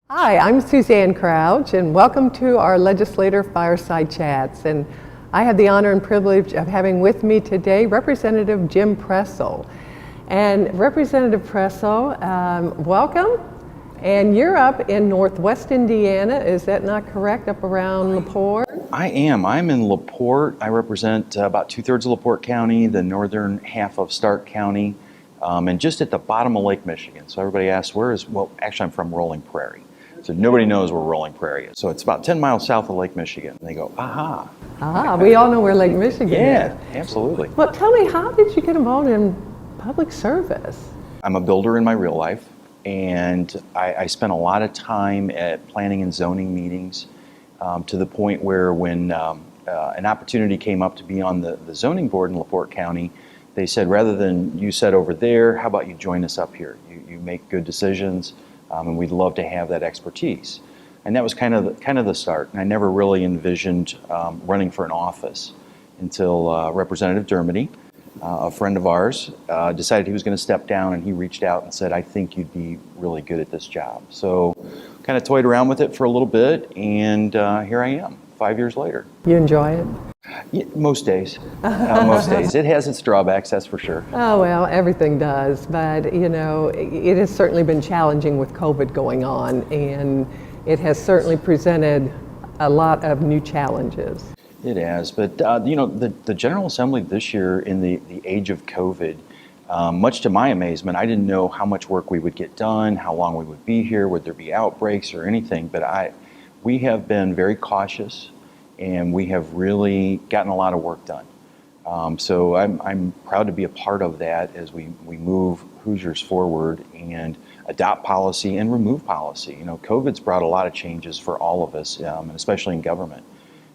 Hi, I'm Suzanne Crouch, and welcome to our Legislator Fireside Chats. And I have the honor and privilege of having with me today Representative Jim-Pressel. And Representative Pressel, welcome. And you're up in Northwest Indiana, is that not correct, up around LaPorte? I am. I'm in LaPorte. I represent about 2/3 of LaPorte County, the northern half of Stark County, and just at the bottom of Lake Michigan. So everybody asks, well, actually I'm from Rolling-Prairie. So nobody knows where Rolling-Prairie is. So it's about 10 miles south of Lake Michigan. And they go, aha. We all know where Lake Michigan is. Yeah, absolutely. Well, tell me, how did you get involved in public service? I'm a builder in my real life, and I spent a lot of time at planning and zoning meetings to the point where when an opportunity came up to be on the zoning board in LaPorte County, they said, rather than you sit over there, how about you join us up here? You make good decisions. And we'd love to have that expertise. And that was kind of the start. And I never really envisioned running for an office until Representative Dermody, a friend of ours, decided he was going to step down, and he reached out and said, I think you'd be really good at this job. So kind of toyed around with it for a little bit, and here I am, 5 years later. You enjoy it? Yeah, most days. Most days. It has its drawbacks, that's for sure. Oh, well, everything does. But, you know, it has certainly been challenging with COVID going on, and it has certainly presented a lot of new challenges. It has. But, you know, the General Assembly this year, in the age of COVID, much to my amazement, I didn't know how much work we would get done, how long we would be here, would there be outbreaks or anything. But we have been very cautious, and we have really gotten a lot of work done. So I'm proud to be a part of that as we move Hoosiers forward and adopt policy and remove policy. You know, COVID's brought a lot of changes for all of us, and especially in government.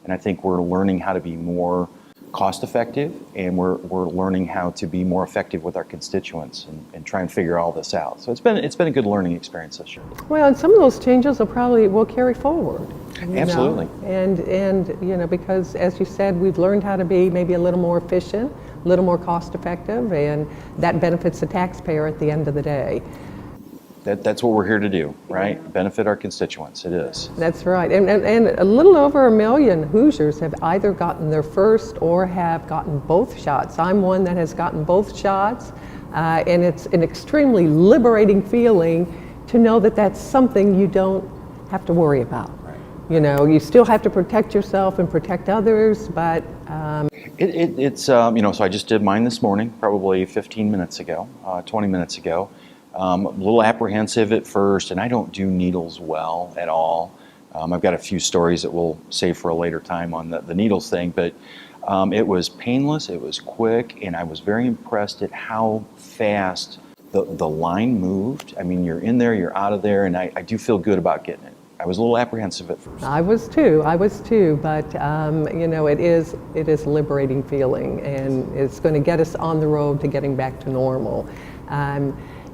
And I think we're learning how to be more cost effective, and we're learning how to be more effective with our constituents and try and figure all this out. So it's been a good learning experience this year. Well, and some of those changes will carry forward. Absolutely. And you know, because as you said, we've learned how to be maybe a little more efficient, a little more cost effective, and that benefits the taxpayer at the end of the day. That's what we're here to do, right? Benefit our constituents, it is. That's right. And a little over 1 million Hoosiers have either gotten their first or have gotten both shots. I'm one that has gotten both shots, and it's an extremely liberating feeling to know that that's something you don't have to worry about. Right. You know, you still have to protect yourself and protect others, but... It's you know, so I just did mine this morning, probably 15 minutes ago, 20 minutes ago. A little apprehensive at first, and I don't do needles well at all. I've got a few stories that we'll save for a later time on the needles thing, but it was painless, it was quick, and I was very impressed at how fast the line moved. I mean, you're in there, you're out of there, and I do feel good about getting it. I was a little apprehensive at first. I was too, but you know, it is a liberating feeling, and it's going to get us on the road to getting back to normal.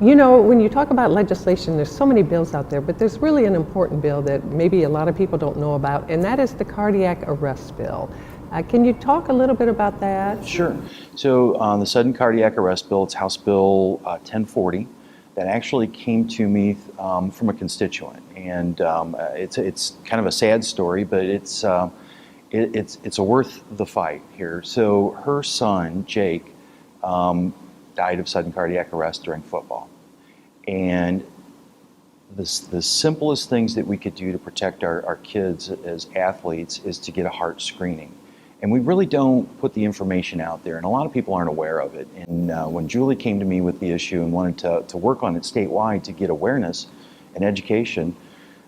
You know, when you talk about legislation, there's so many bills out there, but there's really an important bill that maybe a lot of people don't know about, and that is the cardiac arrest bill. Can you talk a little bit about that? Sure. So the sudden cardiac arrest bill, it's House Bill 1040, that actually came to me from a constituent, and it's kind of a sad story, but it's worth the fight here. So her son, Jake, died of sudden cardiac arrest during football. And the simplest things that we could do to protect our kids as athletes is to get a heart screening. And we really don't put the information out there, and a lot of people aren't aware of it. And when Julie came to me with the issue and wanted to work on it statewide to get awareness and education,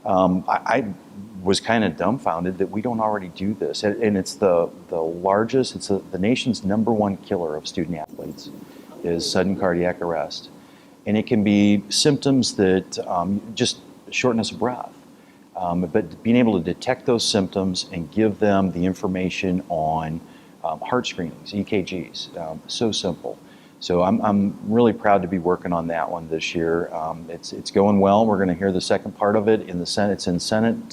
I was kind of dumbfounded that we don't already do this. And it's the largest, it's the nation's #1 killer of student athletes, is sudden cardiac arrest. And it can be symptoms that just shortness of breath. But being able to detect those symptoms and give them the information on heart screenings, EKGs, so simple. So I'm really proud to be working on that one this year. It's going well. We're going to hear the second part of it in the Senate. It's in Senate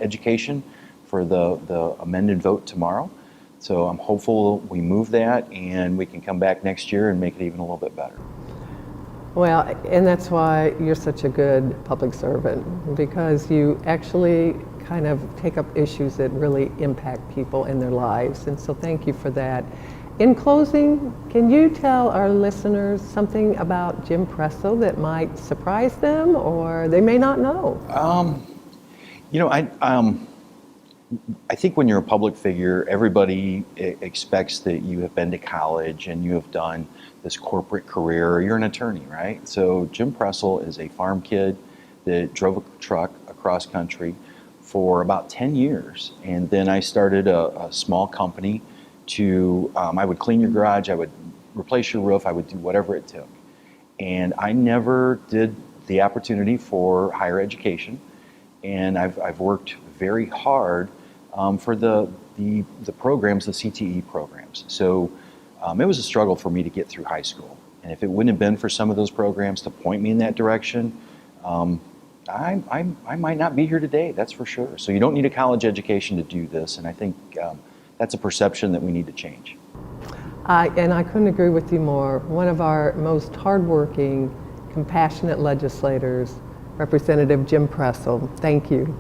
education for the amended vote tomorrow. So I'm hopeful we move that and we can come back next year and make it even a little bit better. Well, and that's why you're such a good public servant, because you actually kind of take up issues that really impact people in their lives. And so thank you for that. In closing, can you tell our listeners something about jim-pressel that might surprise them or they may not know? You know, I think when you're a public figure, everybody expects that you have been to college and you have done this corporate career, or you're an attorney, right? So jim-pressel is a farm kid that drove a truck across country for about 10 years. And then I started a small company I would clean your garage, I would replace your roof, I would do whatever it took. And I never did the opportunity for higher education. And I've worked very hard for the programs, the CTE programs. So it was a struggle for me to get through high school. And if it wouldn't have been for some of those programs to point me in that direction, I might not be here today, that's for sure. So you don't need a college education to do this. And I think that's a perception that we need to change. And I couldn't agree with you more. One of our most hardworking, compassionate legislators, Representative Jim-Pressel. Thank you.